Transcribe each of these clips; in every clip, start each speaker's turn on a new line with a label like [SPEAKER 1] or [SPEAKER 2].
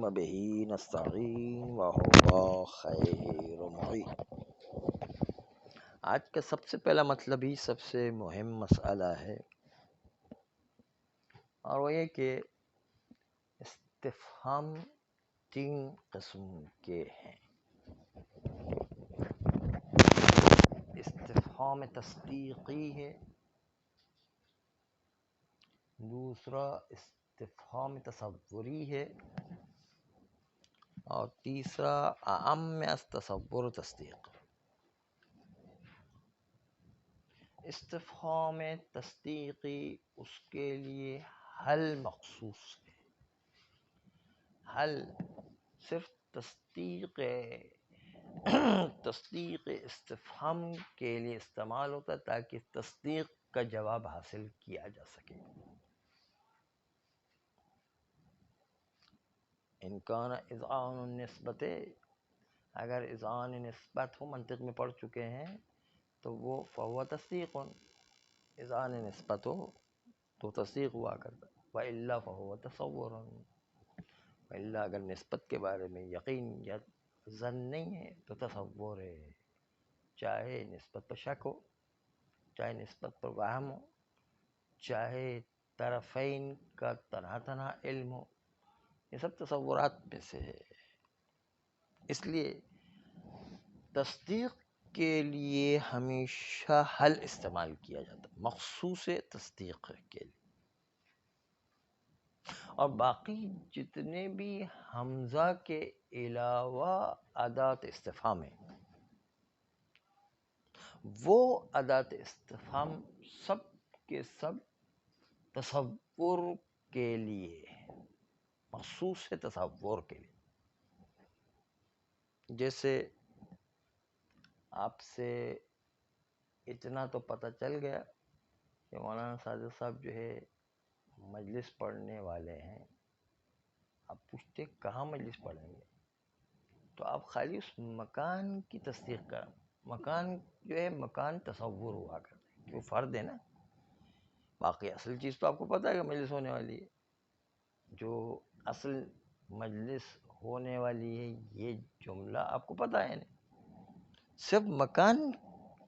[SPEAKER 1] وبه نستعین وهو خیر معین۔ آج کا سب سے پہلا مطلب ہی سب سے مہم مسئلہ ہے، اور وہ یہ کہ استفہام 3 قسم کے ہیں۔ استفہام تصدیقی ہے، دوسرا استفہام تصوری ہے، اور تیسرا اعم از تصور و تصدیق۔ استفہام تصدیقی اس کے لیے حل مخصوص ہے۔ حل صرف تصدیق استفہام کے لیے استعمال ہوتا ہے تاکہ تصدیق کا جواب حاصل کیا جا سکے۔ امکان اذعان النسبت، اگر اذعان نسبت ہو، منطق میں پڑھ چکے ہیں تو وہ فہو تصدیق، اذعان نسبت ہو تو تصدیق ہوا کرتا، وَإِلَّا فَهُوَ تَصَوُّرٌ، وَإِلَّا اگر نسبت کے بارے میں یقین یا ظن نہیں ہے تو تصور ہے، چاہے نسبت پر شک ہو، چاہے نسبت پر وہم ہو، چاہے طرفین کا تنہا علم ہو، یہ سب تصورات میں سے ہے۔ اس لیے تصدیق کے لیے ہمیشہ حل استعمال کیا جاتا ہے، مخصوص تصدیق کے لیے، اور باقی جتنے بھی حمزہ کے علاوہ ادات استفہام ہیں، وہ ادات استفہام سب کے سب تصور کے لیے، مخصوص تصور کے لیے۔ جیسے آپ سے اتنا تو پتہ چل گیا کہ مولانا صادق صاحب جو ہے مجلس پڑھنے والے ہیں، آپ پوچھتے کہاں مجلس پڑھیں گے، تو آپ خالی اس مکان کی تصدیق کریں۔ مکان جو ہے مکان تصور ہوا کرتا ہے، کیوں فرد ہے نا، باقی اصل چیز تو آپ کو پتہ ہے کہ مجلس ہونے والی ہے، جو اصل مجلس ہونے والی ہے یہ جملہ آپ کو پتہ ہے نہیں، صرف مکان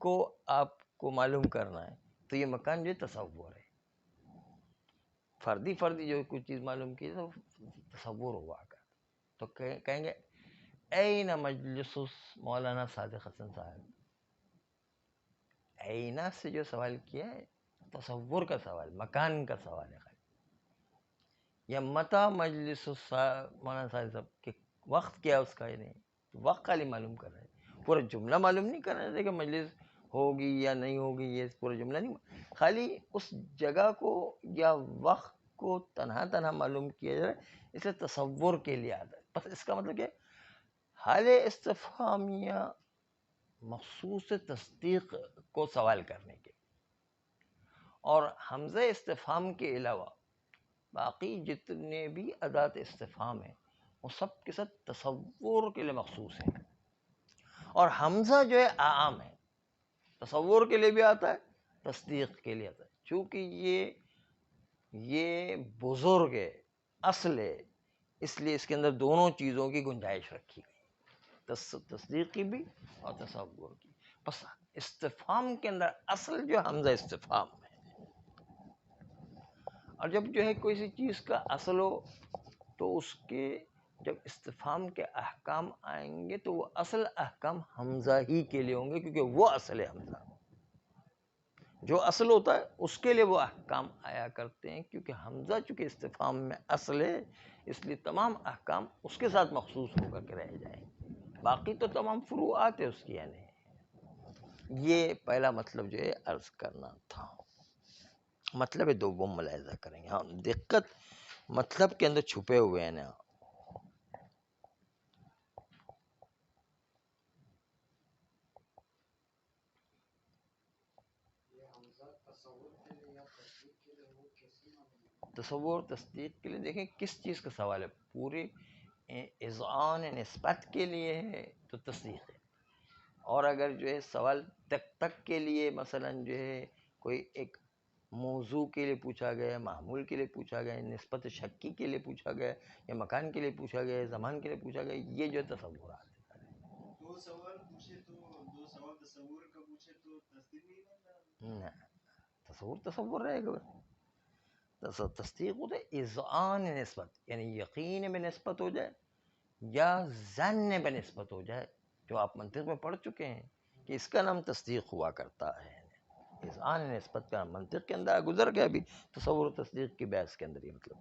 [SPEAKER 1] کو آپ کو معلوم کرنا ہے، تو یہ مکان جو تصور ہے، فردی جو کچھ چیز معلوم کی تو تصور ہوا کرتا، تو کہیں گے این مجلس مولانا صادق حسن صاحب، اینا سے جو سوال کیا ہے تصور کا سوال، مکان کا سوال ہے خالی، یا متا مجلس مولانا صادق صاحب کہ وقت کیا اس کا ہی نہیں، وقت خالی معلوم کر رہے ہیں، پورا جملہ معلوم نہیں کر رہے تھے کہ مجلس ہوگی یا نہیں ہوگی، یہ پورا جملہ نہیں، خالی اس جگہ کو یا وقت کو تنہا معلوم کیا جائے، اسے تصور کے لیے آتا ہے۔ بس اس کا مطلب کہ حال استفہامیہ مخصوص تصدیق کو سوال کرنے کے، اور حمزہ استفہام کے علاوہ باقی جتنے بھی ادات استفہام ہیں وہ سب کے ساتھ تصور کے لیے مخصوص ہیں، اور حمزہ جو ہے عام ہے، تصور کے لیے بھی آتا ہے، تصدیق کے لیے آتا ہے، چونکہ یہ بزرگ ہے، اصل ہے، اس لیے اس کے اندر دونوں چیزوں کی گنجائش رکھی گئی، تصدیق کی بھی اور تصور کی۔ بس استفہام کے اندر اصل جو حمزہ استفہام ہے، اور جب جو ہے کوئی سی چیز کا اصل ہو تو اس کے جب استفہام کے احکام آئیں گے تو وہ اصل احکام حمزہ ہی کے لیے ہوں گے، کیونکہ وہ اصل ہے حمزہ، جو اصل ہوتا ہے اس کے لیے وہ احکام آیا کرتے ہیں، کیونکہ حمزہ چونکہ استفہام میں اصل ہے، اس لیے تمام احکام اس کے ساتھ مخصوص ہو کر کے رہ جائیں گے، باقی تو تمام فروعات ہے اس کی، یعنی یہ پہلا مطلب جو ہے عرض کرنا تھا۔ مطلب دوم ملاحظہ کریں گے، ہاں دقت مطلب کے اندر چھپے ہوئے ہیں نا، تصور تصدیق کے لیے دیکھیں کس چیز کا سوال ہے، پورے اذعان نسبت کے لیے ہے تو تصدیق ہے، اور اگر جو ہے سوال تک کے لیے مثلا جو ہے کوئی ایک موضوع کے لیے پوچھا گیا ہے، معمول کے لیے پوچھا گیا ہے، نسبت شکی کے لیے پوچھا گیا ہے، یا مکان کے لیے پوچھا گیا ہے، زمان کے لیے پوچھا گیا ہے، یہ جو تصورات ہیں.
[SPEAKER 2] دو سوال پوچھے تو دو سوال تصور کا پوچھے تو تصدیق نہیں بنتا.
[SPEAKER 1] نہ، تصور رہے گا. تصدیق ہوتا ہے اذعان نسبت، یعنی یقین میں نسبت ہو جائے یا ظن میں نسبت ہو جائے، جو آپ منطق میں پڑھ چکے ہیں کہ اس کا نام تصدیق ہوا کرتا ہے. اذعان نسبت کا منطق کے اندر گزر گیا. ابھی تصور و تصدیق کی بحث کے اندر یہ مطلب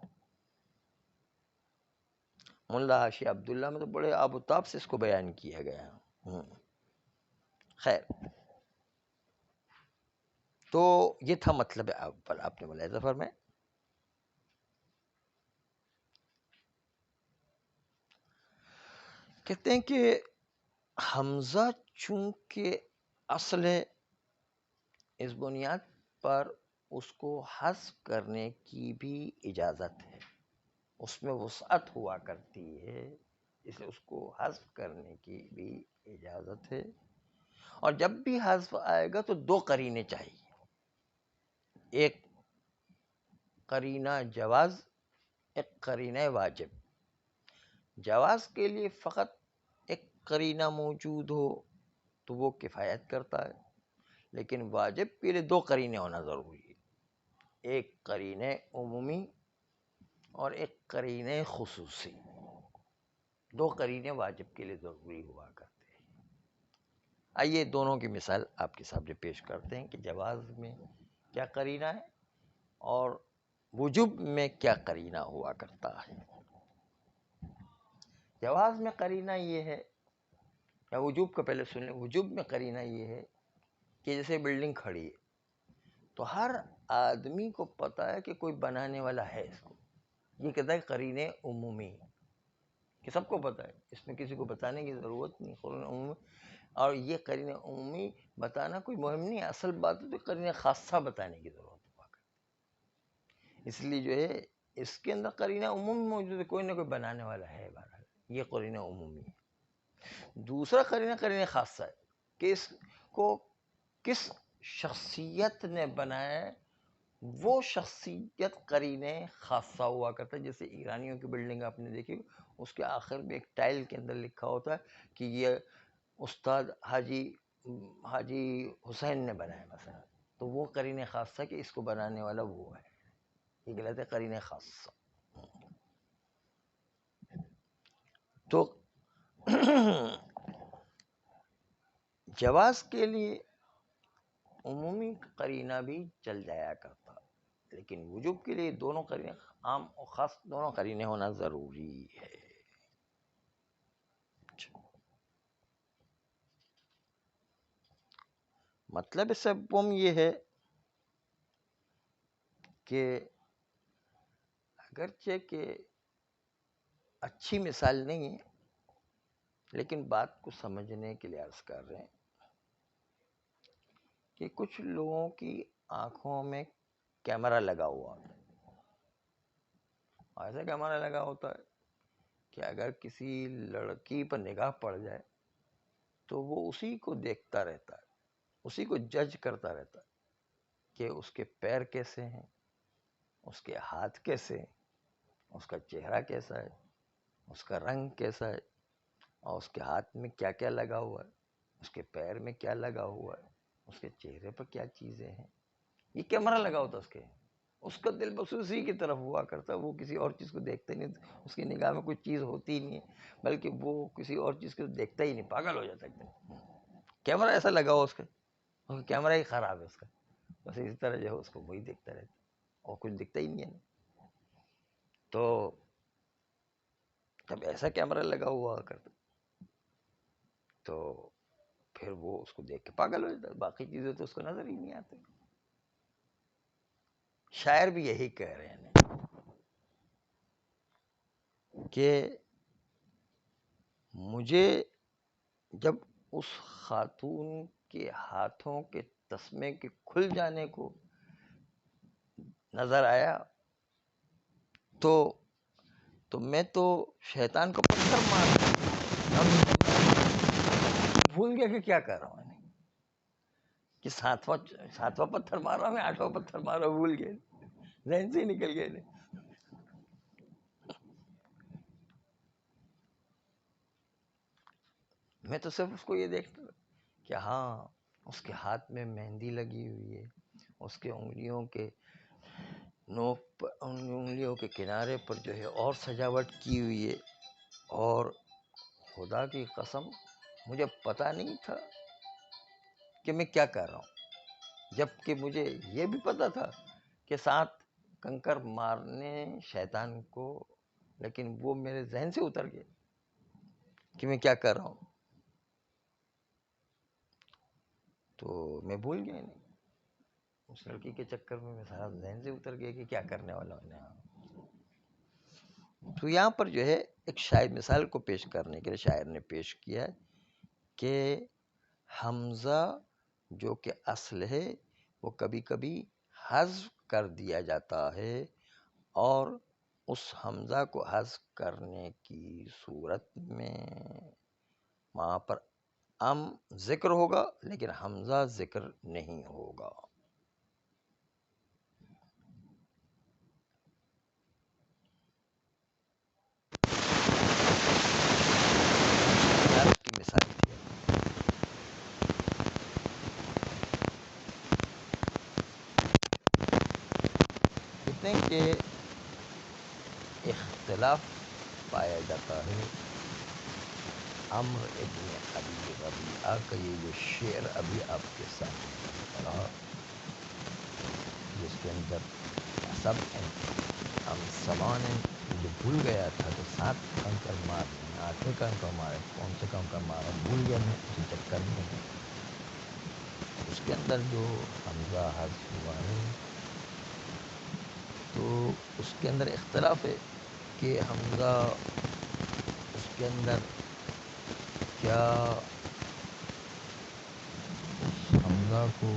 [SPEAKER 1] ملا حاشی عبداللہ میں تو بڑے آب و تاب سے اس کو بیان کیا گیا. خیر، تو یہ تھا مطلب اول. آپ نے ملاحظہ فرمائے. کہتے ہیں کہ حمزہ چونکہ اصل ہے، اس بنیاد پر اس کو حذف کرنے کی بھی اجازت ہے. اس میں وسعت ہوا کرتی ہے، اس لیے اس کو حذف کرنے کی بھی اجازت ہے. اور جب بھی حذف آئے گا تو دو قرینے چاہیے. ایک قرینہ جواز، ایک قرینہ واجب. جواز کے لیے فقط ایک قرینہ موجود ہو تو وہ کفایت کرتا ہے، لیکن واجب کے لیے دو قرینے ہونا ضروری ہے. ایک قرینے عمومی اور ایک قرینے خصوصی. دو قرینے واجب کے لیے ضروری ہوا کرتے ہیں. آئیے دونوں کی مثال آپ کے سامنے پیش کرتے ہیں کہ جواز میں کیا قرینہ ہے اور وجوب میں کیا قرینہ ہوا کرتا ہے. جواز میں قرینہ یہ ہے، یا وجوب کا پہلے سن لیں. وجوب میں قرینہ یہ ہے کہ جیسے بلڈنگ کھڑی ہے تو ہر آدمی کو پتہ ہے کہ کوئی بنانے والا ہے اس کو. یہ کہتا ہے قرینے عمومی، کہ سب کو پتہ ہے، اس میں کسی کو بتانے کی ضرورت نہیں. قرینہ عمومی، اور یہ قرینہ عمومی بتانا کوئی مہم نہیں. اصل بات ہے تو قرینہ خاصہ بتانے کی ضرورت ہوا کرتی. اس لیے جو ہے اس کے اندر قرینہ عمومی موجود ہے، کوئی نہ کوئی بنانے والا ہے. بہرحال یہ قرینہ عمومی ہے. دوسرا قرینہ خاصہ ہے کہ اس کو کس شخصیت نے بنایا ہے، وہ شخصیت قرینے خاصہ ہوا کرتا ہے. جیسے ایرانیوں کی بلڈنگ آپ نے دیکھی، اس کے آخر میں ایک ٹائل کے اندر لکھا ہوتا ہے کہ یہ استاد حاجی حسین نے بنایا مثلا، تو وہ قرینے خاصہ کہ اس کو بنانے والا وہ ہے. یہ کہلاتے ہیں قرینے خاصہ. تو جواز کے لیے عمومی قرینہ بھی چل جایا کرتا، لیکن وجوب کے لیے دونوں قرینے، عام اور خاص دونوں قرینے ہونا ضروری ہے. مطلب سوم یہ ہے کہ اگرچہ کہ اچھی مثال نہیں ہے، لیکن بات کو سمجھنے کے لیے عرض کر رہے ہیں کہ کچھ لوگوں کی آنکھوں میں کیمرہ لگا ہوا ہوتا ہے. ایسا کیمرہ لگا ہوتا ہے کہ اگر کسی لڑکی پر نگاہ پڑ جائے تو وہ اسی کو دیکھتا رہتا ہے، اسی کو جج کرتا رہتا ہے کہ اس کے پیر کیسے ہیں، اس کے ہاتھ کیسے ہیں، اس کا چہرہ کیسا ہے، اس کا رنگ کیسا ہے، اور اس کے ہاتھ میں کیا کیا لگا ہوا ہے، اس کے پیر میں کیا لگا ہوا ہے، اس کے چہرے پر کیا چیزیں ہیں. یہ کیمرہ لگا ہوتا اس کا دل بس اسی کی طرف ہوا کرتا. وہ کسی اور چیز کو دیکھتا ہی نہیں، اس کی نگاہ میں کوئی چیز ہوتی ہی نہیں ہے، بلکہ وہ کسی اور چیز کو دیکھتا ہی نہیں، پاگل ہو جاتا ہے ایک دم. کیمرہ ایسا لگا ہوا اس کا کیمرہ ہی خراب ہے اس کا، بس اسی طرح جو ہے اس کو وہی دیکھتا رہتا اور کچھ دکھتا ہی نہیں ہے. تو جب ایسا کیمرہ لگا ہوا کرتا تو پھر وہ اس کو دیکھ کے پاگل ہو جاتا ہے، باقی چیزیں تو اس کو نظر ہی نہیں آتی. شاعر بھی یہی کہہ رہے ہیں کہ مجھے جب اس خاتون کے ہاتھوں کے تسمے کے کھل جانے کو نظر آیا تو میں تو شیطان کو پتھر مار بھول گیا کہ کیا کر رہا ہوں. کہ ساتواں پتھر مارا میں 8واں پتھر مارا بھول گئے، ذہن سے ہی نکل گئے. میں تو صرف اس کو یہ دیکھتا کہ ہاں اس کے ہاتھ میں مہندی لگی ہوئی ہے، اس کے انگلیوں کے نوک پر، انگلیوں کے کنارے پر جو ہے اور سجاوٹ کی ہوئی ہے. اور خدا کی قسم مجھے پتہ نہیں تھا کہ میں کیا کر رہا ہوں، جبکہ مجھے یہ بھی پتہ تھا کہ 7 کنکر مارنے شیطان کو، لیکن وہ میرے ذہن سے اتر گئے کہ میں کیا کر رہا ہوں. تو میں بھول گیا نہیں، اس لڑکی کے چکر میں سارا ذہن سے اتر گیا کہ کیا کرنے والا ہوں. تو یہاں پر جو ہے ایک شاعر مثال کو پیش کرنے کے لیے شاعر نے پیش کیا ہے کہ حمزہ جو کہ اصل ہے وہ کبھی کبھی حذف کر دیا جاتا ہے، اور اس حمزہ کو حذف کرنے کی صورت میں وہاں پر ذکر ہوگا لیکن حمزہ ذکر نہیں ہوگا. کی مثال تھی. کتنے کہ اختلاف پایا جاتا ہے عمرو ابن ابی ربیعہ کا یہ جو شعر ابھی آپ کے ساتھ رہا، جس کے اندر سب ہم سمان جو بھول گیا تھا تو 7 کنکر مارنے 8ویں کنکر مارے، کون سے کنکر مارا بھول گیا میں اسی چکر میں. اس کے اندر جو حمزہ حذف ہوا ہے تو اس کے اندر اختلاف ہے کہ حمزہ اس کے اندر کیا اس حمزہ کو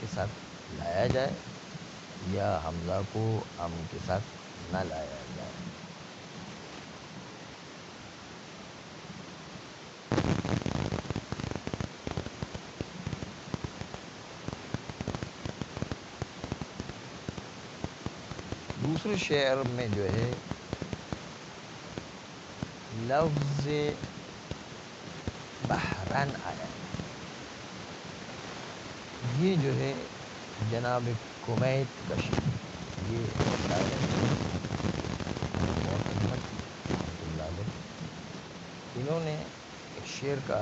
[SPEAKER 1] کے ساتھ لایا جائے یا حمزہ کو کے ساتھ نہ لایا جائے. دوسرے شعر میں جو ہے لفظ بحران آیا ہے. یہ جو ہے جناب کمیت کا شعر، یہ شاعر رحمۃ اللہ علیہ، انہوں نے ایک شعر کا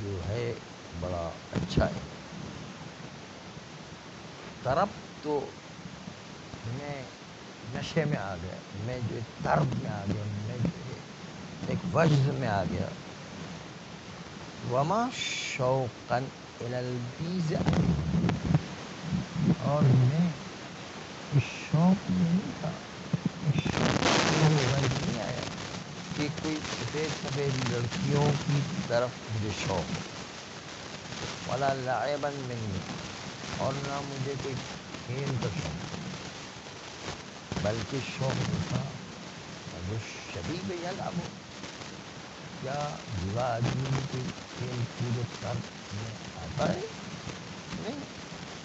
[SPEAKER 1] جو ہے بڑا اچھا ہے. طرب تو میں نشے میں آ گیا، میں جو طرب میں آ گیا، میں جو ہے ایک وجد میں آ گیا. وما شوقا الی البیز، اور میں اس شوق میں نہیں تھا، اس شوق میں نہیں آیا کہ کوئی سفید سفید لڑکیوں کی طرف مجھے شوق ہے. ولا لعبا منی، اور نہ مجھے کوئی کھیل کا شوق، بلکہ شوق جو تھا وہ شبیب یلعب، کیا جوا آدمی کوئی کھیل کود و طرب میں آتا ہے؟ نہیں،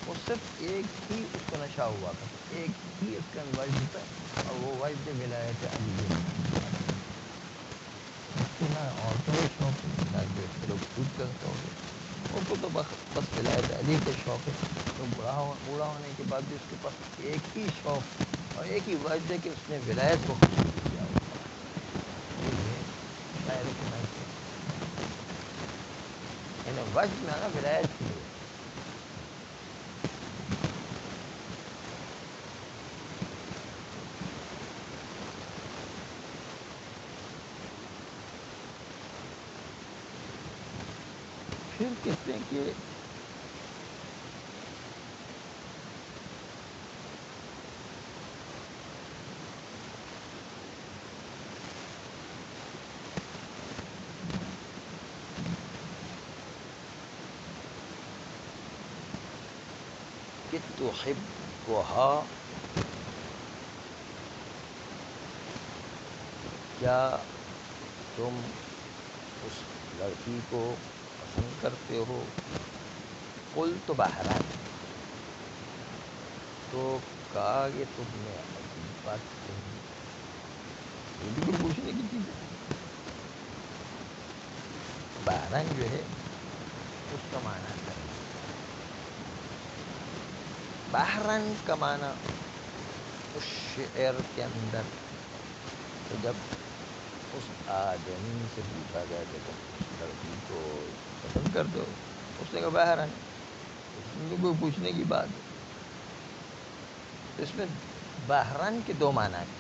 [SPEAKER 1] وہ صرف ایک ہی اس کو نشہ ہوا تھا، ایک ہی اس کا وجد تھا، اور وہ وجد ولایت علی. اس کو نہ عورتوں کا شوق ہے، نہ جو کھیل و کود کا شوق ہے، اس کو تو بس ولایت علی کا شوق ہے. تو بوڑھا ہونے کے بعد بھی اس کے پاس ایک ہی شوق اور ایک ہی وجد ہے کہ اس نے ولایت کو حاصل کیا ہوگا. یہ ہے شاعر کو میں یعنی وجد میں آنا ولایت کے لیے. پھر کہتے ہیں کہ تحبها، کیا تم اس لڑکی کو پسند کرتے ہو؟ قلت بحران، تو کہا کہ تم نے عجیب بات کہی، یہ بھی کوئی پوچھنے کی چیز ہے؟ بحران جو ہے اس کا معنی ہے، بحران کا معنی اس شعر کے اندر کہ جب اس آدمی سے پوچھا گیا کہ تم اس لڑکی کو پسند کرتے ہو، اس نے کہا بحران، اس میں بھی کوئی پوچھنے کی بات ہے؟ تو اس میں بحران کے دو معنی ہیں۔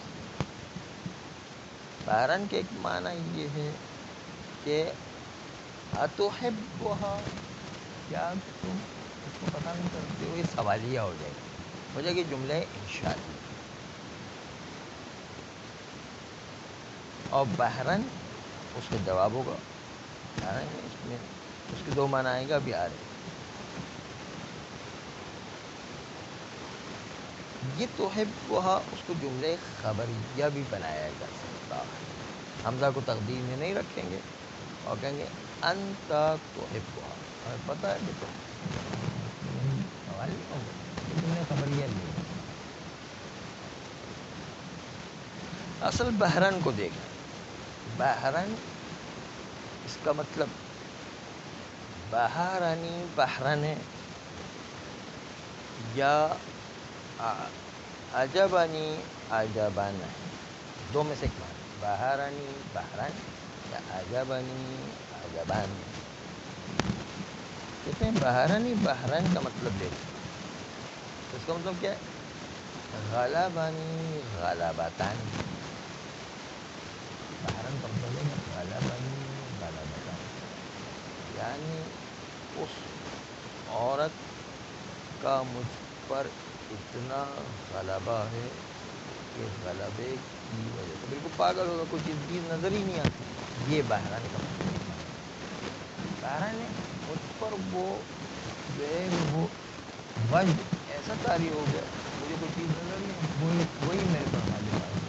[SPEAKER 1] بحران کے ایک معنی یہ ہے کہ اتحبها، کیا تم اس کو پسند کرتے ہو؟ یہ سوالیہ ہو جائے گی جملہ انشائی، اور بحران اس کا جواب ہوگا۔ بحران اس میں اس کے دو معنی آئے گا، ابھی آ رہے۔ یہ تحبها اس کو جملہ خبریہ بھی بنایا جا سکتا ہے، حمزہ کو تقدیر میں نہیں رکھیں گے اور کہیں گے انت تحبها، ہمیں پتہ ہے کہ تم سوال نہیں ہوگا، یہ جملہ خبریہ نہیں ہے۔ اصل بحران کو دیکھیں، بحران اس کا مطلب بحرانی بحران ہے، یا عجبانی عجبان ہے، دو میں سے ایک معنی، بحرانی بحران یا عجبانی عجبان۔ کہتے ہیں بحرانی بحران کا مطلب دیکھیں، اس کا مطلب کیا ہے؟ غلبانی غلبتان، بحران کا مطلب ہے غلبانی غلبتان، یعنی اس عورت کا مجھ پر اتنا غلبہ ہے کہ غلبے کی وجہ سے بالکل پاگل ہوگا، کوئی چیز نظر ہی نہیں آتی، یہ بحران کا مطلب ہے۔ بحران ہے مجھ پر وہ جو ہے وہ وجد ایسا طاری ہو گیا، مجھے کوئی چیز نظر نہیں، وہی میرے پر غالب آ گیا۔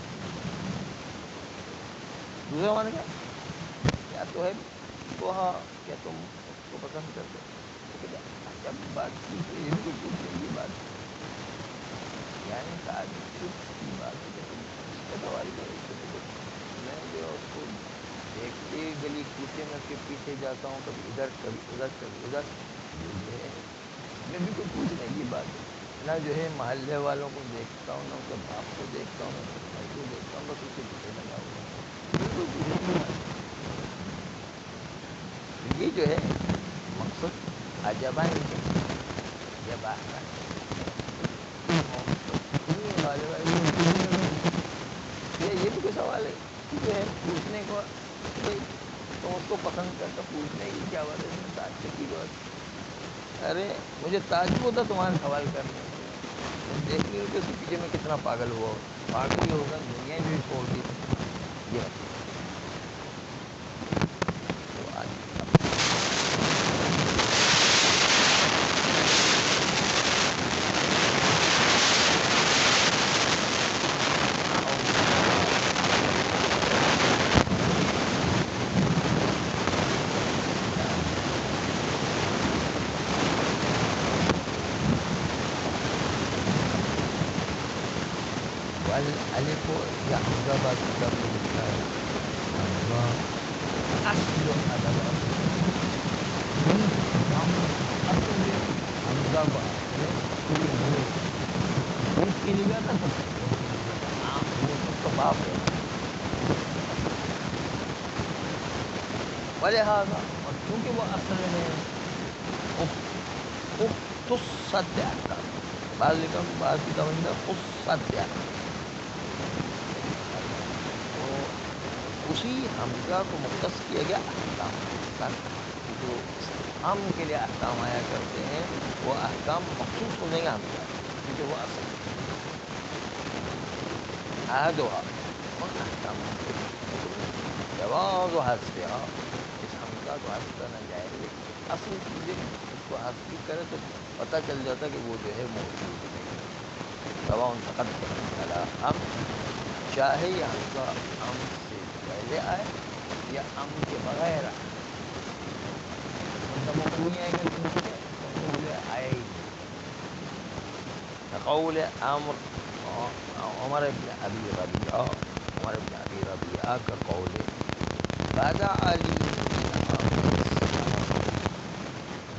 [SPEAKER 1] دوسرا معنی کیا تو ہے وہ، کیا تم اس کو پسند کرتے ہو؟ تو کہتے ہیں عجب بات کی، تو یہ بھی کوئی پوچھنے کی بات ہے، یعنی تعجب کی بات ہے کہ تم اس کا سوال کرو کہ میں جو اس کو دیکھتے گلی کوچے میں اس کے پیچھے جاتا ہوں، کبھی ادھر کبھی ادھر کبھی ادھر، یہ جو ہے اس میں بھی کوئی پوچھنے کی بات ہے؟ نہ جو ہے محلے والوں کو دیکھتا ہوں، نہ اس کے باپ کو دیکھتا ہوں، نہ اس کے بھائی کو دیکھتا ہوں، بس اس کے پیچھے لگا ہوا ہوں، بالکل پوچھنے کی بات ہے۔ یہ جو ہے مقصد عجبان کے یا بحران، یہ بھی کوئی سوال ہے جو ہے پوچھنے کو، تم اس کو پسند کرتا، پوچھنے کی کیا بات ہے، اس میں تعجب کی بات؟ ارے مجھے تعجب ہوتا تمہارا سوال کرنے سے، دیکھ نہیں کہ اس کے پیچھے میں کتنا پاگل ہوا ہو، پاگل ہی ہوگا، دنیا جو چھوڑ دی یہ مطلب۔ تو آج الف یا حمزہ بات کتاب میں لکھا ہے، حمزہ اصل ادب اصل حمزہ کو اونٹ کی نگاہ تھا، تو باپ ہے ولہذا، اور چونکہ وہ اصل میں اختصت احکام، بعض لکھا بعض کتاب اندر خصت احکام، تو اسی حمزہ کو مختص کیا گیا احکام، جو استفہام کے لیے احکام آیا کرتے ہیں وہ احکام مخصوص ہو جائیں گے حمزہ، کیونکہ وہ اصل عہدها ان احکامات جواز و حذفها، اس حمزہ کو حذف کرنا جائز ہے، لیکن اصل چیزیں اس کو حذف بھی کرے تو پتہ چل جاتا کہ وہ جو ہے موجود نہیں ہے، سواء تقدم علی ام، چاہے یہ حمزہ ام سے پہلے آئے یا ام کے بغیر آئے، کیوں نہیں آئے گا تم بولے آیا ہی قول عمر ابن ابی ربیعہ، عمر ابن ابی ربیعہ کا قول ہے بدع علی،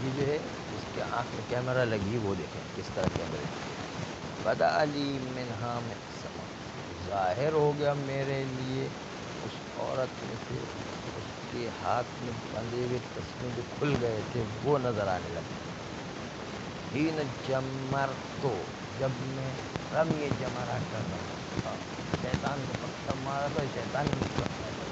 [SPEAKER 1] یہ جو ہے اس کے آنکھ میں کیمرہ لگی، وہ دیکھیں کس طرح کیمرے میں بدع علی منہا مقسما، ظاہر ہو گیا میرے لیے اس عورت میں سے اس کے ہاتھ میں بندھے ہوئے تسمے جو کھل گئے تھے وہ نظر آنے لگے. حین جمرتو، جب میں رمی جمرہ کر رہا تھا، شیطان کو پتھر مارا تھا، شیطان نکلنے لگا.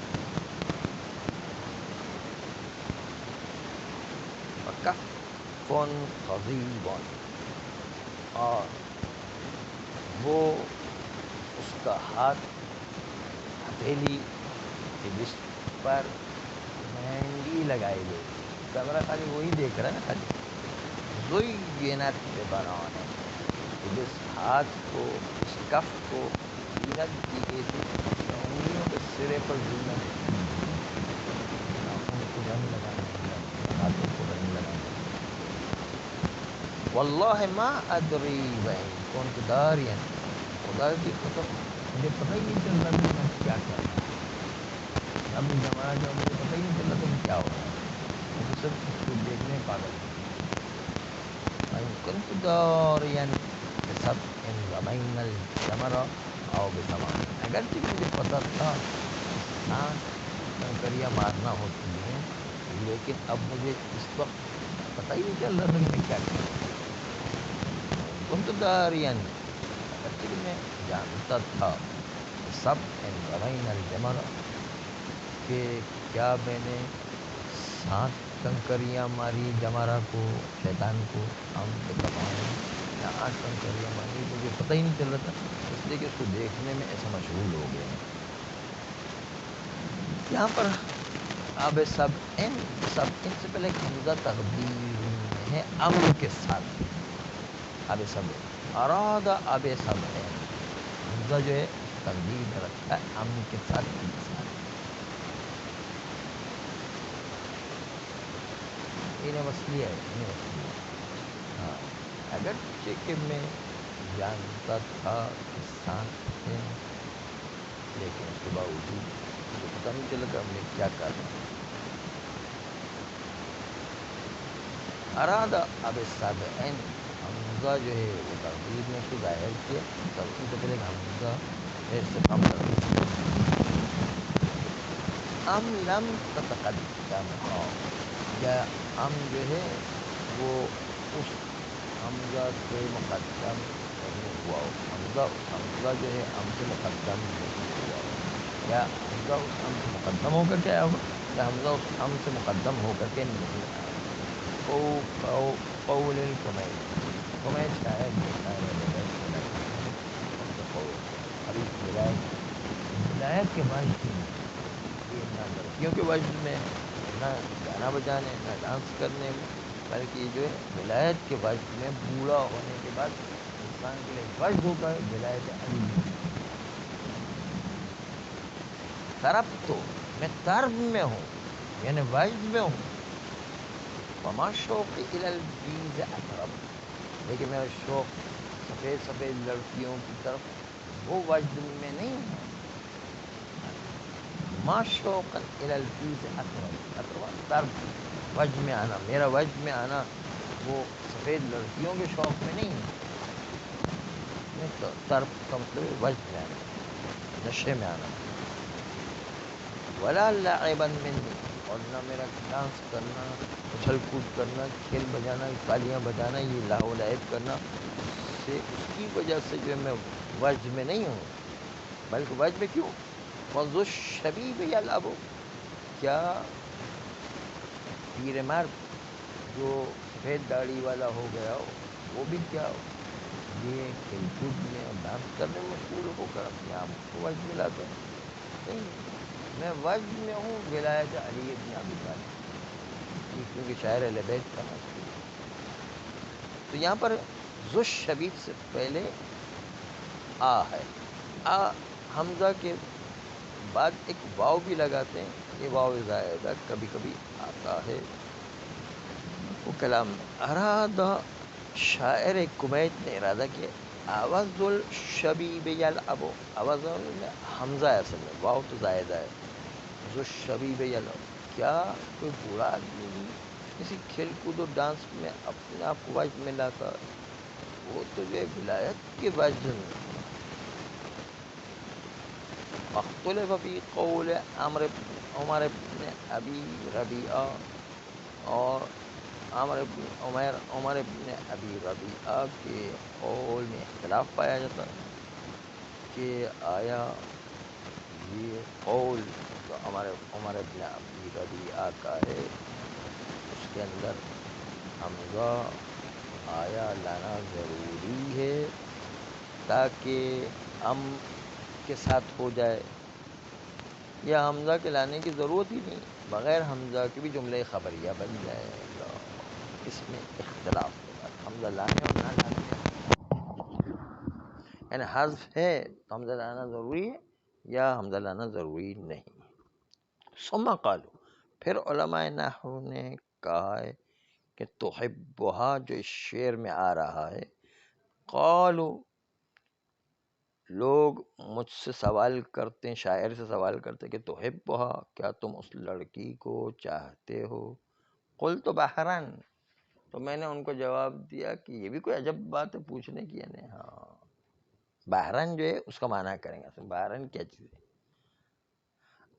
[SPEAKER 1] فکفن قضیبن، اور وہ اس کا ہاتھ ہتھیلی کے بست پر مہندی لگائے ہوئے تھی. کیمرہ خالی وہی دیکھ رہا ہے نا، خالی زینت ببنانے، کہ جس ہاتھ کو، اس کف کو زینت دی گئی تھی اپنے انگلیوں کے سرے پر زینت تھی، ناخن کو رنگ لگانے کا، ہاتھوں کو رنگ لگانے کا. واللہ ما ادری وان کنت داریا، خدا کی قسم مجھے پتہ ہی نہیں چل رہا کہ میں کیا کر رہا ہوں. رب جمرہ جو مجھے پتہ ہی نہیں چل رہا تھا کہ کیا ہو رہا ہے، میں تو صرف اس کو دیکھنے میں پاگل تھا. وان کنت داریا بسبع رمينا الجمر او بثمان، اگرچہ مجھے پتہ تھا کہ 7 کنکریاں مارنا ہوتی ہیں، لیکن اب مجھے اس وقت پتہ ہی نہیں چل رہا تھا کہ میں کیا کر رہا ہوں. وان کنت داریا، اگرچہ کہ میں جانتا تھا بسبع رمينا الجمر، کہ کیا میں نے 7 کنکریاں ماری جمرہ کو، شیطان کو، ہم بثمان یا 8 کنکریاں ماری، مجھے پتہ ہی نہیں چل رہا تھا، اس لیے کہ اس کو دیکھنے میں ایسا مشغول ہو گیا. یہاں پر اب سبع سے پہلے ایک حمزہ تقدیر میں ہے امر کے ساتھ، اب سبع اراد اب سبع، حمزہ جو ہے تقدیر میں رکھا ہے امر کے ساتھ کے ساتھ. انہیں وصلیہ ہے، انہیں وصلیہ ہے. ہاں، اگرچہ کہ میں جانتا تھا کہ 7 ہیں، لیکن اس کے باوجود مجھے پتہ نہیں چلا کہ میں کیا کر رہا ہوں. اراد اب سبع، حمزہ جو ہے وہ تقدیر میں اس کو ظاہر کیا، سبع سے پہلے ایک حمزہ استفہام تقدیر. ام لم تتقدم ہا، یا ام جو ہے وہ اس حمزہ سے مقدم نہیں ہوا ہو، حمزہ جو ہے ام سے مقدم نہیں ہوا ہو، یا حمزہ اس ام سے مقدم ہو کر کے آیا ہوگا، یا حمزہ اس ام سے مقدم ہو کر کے نہیں آیا ہوگا. قول الکمیج، کمیج شاعر جو شاعر اہل بیت پیدا کرتے ہیں ان کا قول ہے. ابھی ولایت کے وجد میں یہ نہ لڑکیوں کے وجد میں ہے، نہ گانا بجانے، نہ ڈانس کرنے میں، بلکہ یہ جو ہے ولایت کے وجد میں، بوڑھا ہونے کے بعد انسان کے لیے وجد ہوتا ہے ولایت علی میں. طرب تو میں طرب میں ہوں، یعنی وجد میں ہوں. وما شوقی الی البیض اطرب، لیکن میرا شوق سفید سفید لڑکیوں کی طرف وہ وجد میں نہیں ہے. ما شوقا الی البیض اطرب، اطرب طرب، وجد میں آنا، میرا وجد میں آنا وہ سفید لڑکیوں کے شوق میں نہیں ہے. طرب کا مطلب ہے وجد میں آنا، نشے میں آنا. ولا لعبا منی، اور نہ میرا ڈانس کرنا، اچھل کود کرنا، کھیل بجانا، تالیاں بجانا، یہ لاہ و لعب کرنا، اس کی وجہ سے جو ہے میں وجد میں نہیں ہوں. بلکہ وجد میں کیوں؟ فضو الشبیب یلعب، کیا پیر مرد جو سفید داڑھی والا ہو گیا ہو، وہ بھی کیا یہ کھیل کود میں اور ڈانس کرنے میں مشغول ہو کر اپنے آپ کو وجد میں لاتا ہے؟ نہیں، میں وجد میں ہوں ولایت علی ابن ابی طالب، یہ کیونکہ شاعر اہل بیت کا مذکور ہے. تو یہاں پر ذو الشبیب سے پہلے آ ہے، آ حمزہ کے بعد ایک واو بھی لگاتے ہیں، یہ واو زائدہ کبھی کبھی آتا ہے. کلام اراد شاعر کویت نے ارادہ کیا عوض الشبیب یلعب، عوض میں حمزہ ہے اصل میں، واو تو زائدہ ہے، ذو الشبیب یلعب، کیا کوئی بوڑھا آدمی بھی کسی کھیل کود و ڈانس میں اپنے آپ کو وجد میں لاتا ہے؟ وہ تو جو ہے ولایت کے وجد میں. اختلف فی قول عمر بن ابی ربیعہ، اور عمر بن ابی ربیعہ کے قول میں اختلاف پایا جاتا ہے کہ آیا یہ قول جو عمر بن ابی ربیعہ کا ہے اس کے اندر حمزہ آیا لانا ضروری ہے تاکہ کے ساتھ ہو جائے، یا حمزہ کے لانے کی ضرورت ہی نہیں، بغیر حمزہ کے بھی جملہ خبریہ بن جائے گا؟ اس میں اختلاف ہے، حمزہ لانے اور نہ لانے میں، یعنی حذف ہے تو حمزہ لانا ضروری ہے یا حمزہ لانا ضروری نہیں. ثم قالو، پھر علماء نحو نے کہا ہے کہ تحبھا جو اس شعر میں آ رہا ہے، قالو لوگ مجھ سے سوال کرتے ہیں، شاعر سے سوال کرتے ہیں کہ تحبھا کیا تم اس لڑکی کو چاہتے ہو؟ قلت بحرن، تو میں نے ان کو جواب دیا کہ یہ بھی کوئی عجب بات ہے پوچھنے کی، یعنی ہاں بحرن جو ہے اس کا معنی کریں گے. بحرن کیا چیز ہے؟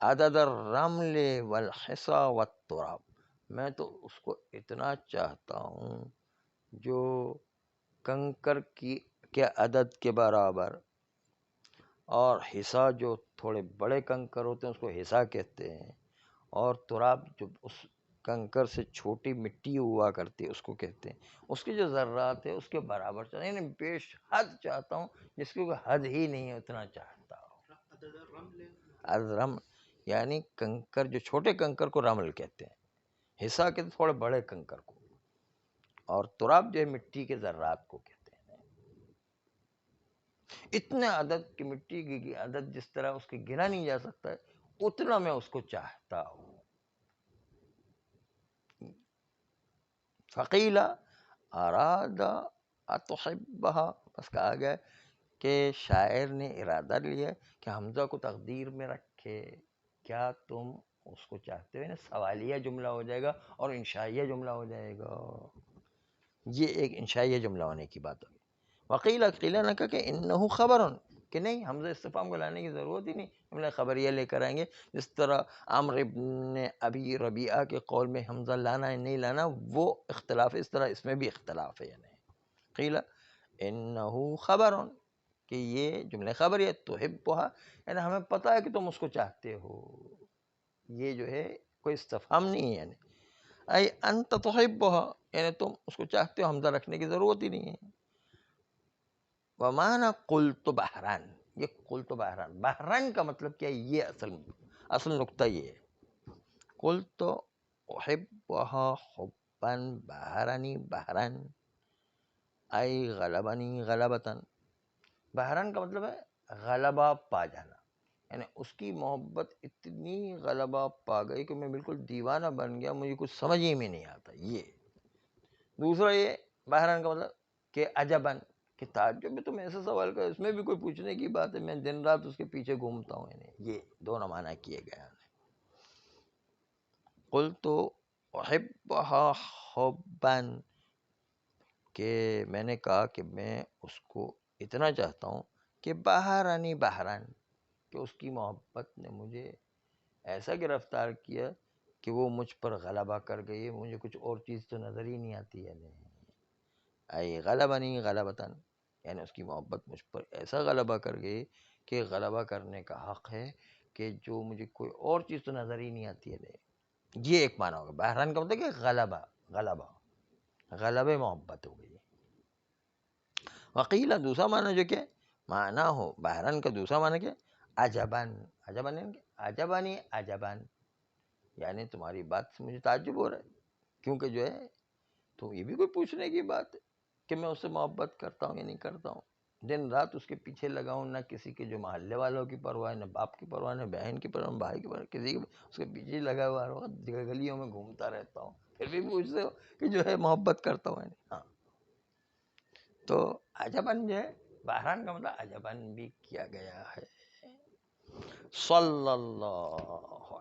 [SPEAKER 1] عدد الرمل والحصى والتراب، میں تو اس کو اتنا چاہتا ہوں جو کنکر کے عدد کے برابر، اور حصہ جو تھوڑے بڑے کنکر ہوتے ہیں اس کو حصہ کہتے ہیں، اور تراب جو اس کنکر سے چھوٹی مٹی ہوا کرتی ہے اس کو کہتے ہیں. اس کی جو ذرات ہے اس کے برابر چاہتا ہوں، یعنی بیش حد چاہتا ہوں جس کی کوئی حد ہی نہیں ہے، اتنا چاہتا ہوں. الرمل یعنی کنکر، جو چھوٹے کنکر کو رمل کہتے ہیں، حصہ کے تھوڑے بڑے کنکر کو، اور تراب جو ہے مٹی کے ذرات کو کہتے ہیں. اتنے عدد کی مٹی کی عدد جس طرح اس کے گنا نہیں جا سکتا ہے، اتنا میں اس کو چاہتا ہوں. فقیل اراد اتحبھا، بس کہا گیا کہ شاعر نے ارادہ لیا کہ حمزہ کو تقدیر میں رکھے، کیا تم اس کو چاہتے ہو؟ سوالیہ جملہ ہو جائے گا اور انشائیہ جملہ ہو جائے گا. یہ ایک انشائیہ جملہ ہونے کی بات ہوگی. وقیل قیلہ نے کہا کہ انہو خبر، کہ نہیں حمزہ استفہام کو لانے کی ضرورت ہی نہیں، جملہ خبریہ لے کر آئیں گے. جس طرح عمر بن ابی ربیعہ کے قول میں حمزہ لانا ہے نہیں لانا وہ اختلاف ہے، اس طرح اس میں بھی اختلاف ہے. یعنی قیل انہو خبر، کہ یہ جملہ خبریہ، تحبھا یعنی ہمیں پتہ ہے کہ تم اس کو چاہتے ہو، یہ جو ہے کوئی استفہام نہیں ہے. یعنی ای انت تحبھا، یعنی تم اس کو چاہتے ہو، حمزہ رکھنے کی ضرورت ہی نہیں ہے. ومعنی قلت بحرن، یہ قلت بحرن، بحرن کا مطلب کیا ہے؟ یہ اصل نقطہ یہ ہے. قلت احبھا حبا بحرنی بحرن ای غلبنی غلبتن. بحرن کا مطلب ہے غلبہ پا جانا، یعنی اس کی محبت اتنی غلبہ پا گئی کہ میں بالکل دیوانہ بن گیا، مجھے کچھ سمجھ ہی میں نہیں آتا. یہ دوسرا، یہ بحرن کا مطلب کہ عجبن، کہ تعجب میں تم ایسا سوال کر، اس میں بھی کوئی پوچھنے کی بات ہے، میں دن رات اس کے پیچھے گھومتا ہوں. یعنی یہ دونوں معنی کیے گئے ہیں. قلت احبھا حبا، کہ میں نے کہا کہ میں اس کو اتنا چاہتا ہوں کہ بحرنی بحرن، کہ اس کی محبت نے مجھے ایسا گرفتار کیا کہ وہ مجھ پر غلبہ کر گئی، مجھے کچھ اور چیز تو نظر ہی نہیں آتی. یعنی ای غلبنی غلبتن، یعنی اس کی محبت مجھ پر ایسا غلبہ کر گئی کہ غلبہ کرنے کا حق ہے کہ جو مجھے کوئی اور چیز تو نظر ہی نہیں آتی. یہ ایک معنی ہوگا. بحران کا مطلب کہ غلبہ غلبِ محبت ہو گئی. وقیلہ دوسرا معنی جو کہ معنی ہو بحران کا دوسرا معنی کیا؟ عجبن، عجبن یعنی تمہاری بات سے مجھے تعجب ہو رہا ہے، کیونکہ جو ہے تو یہ بھی کوئی پوچھنے کی بات ہے کہ میں اس سے محبت کرتا ہوں یا نہیں کرتا ہوں، دن رات اس کے پیچھے لگا ہوں، نہ کسی کے جو محلے والوں کی پرواہ، نہ باپ کی پرواہ، نہ بہن کی پرواہ، بھائی کی پرواہ، کسی کے اس کے پیچھے لگا ہوا ہر وقت گلیوں میں گھومتا رہتا ہوں. پھر بھی پوچھتے ہو کہ جو ہے محبت کرتا ہوں. ہاں تو عجباً جو ہے بحران کا مطلب عجباً بھی کیا گیا ہے. صلی اللہ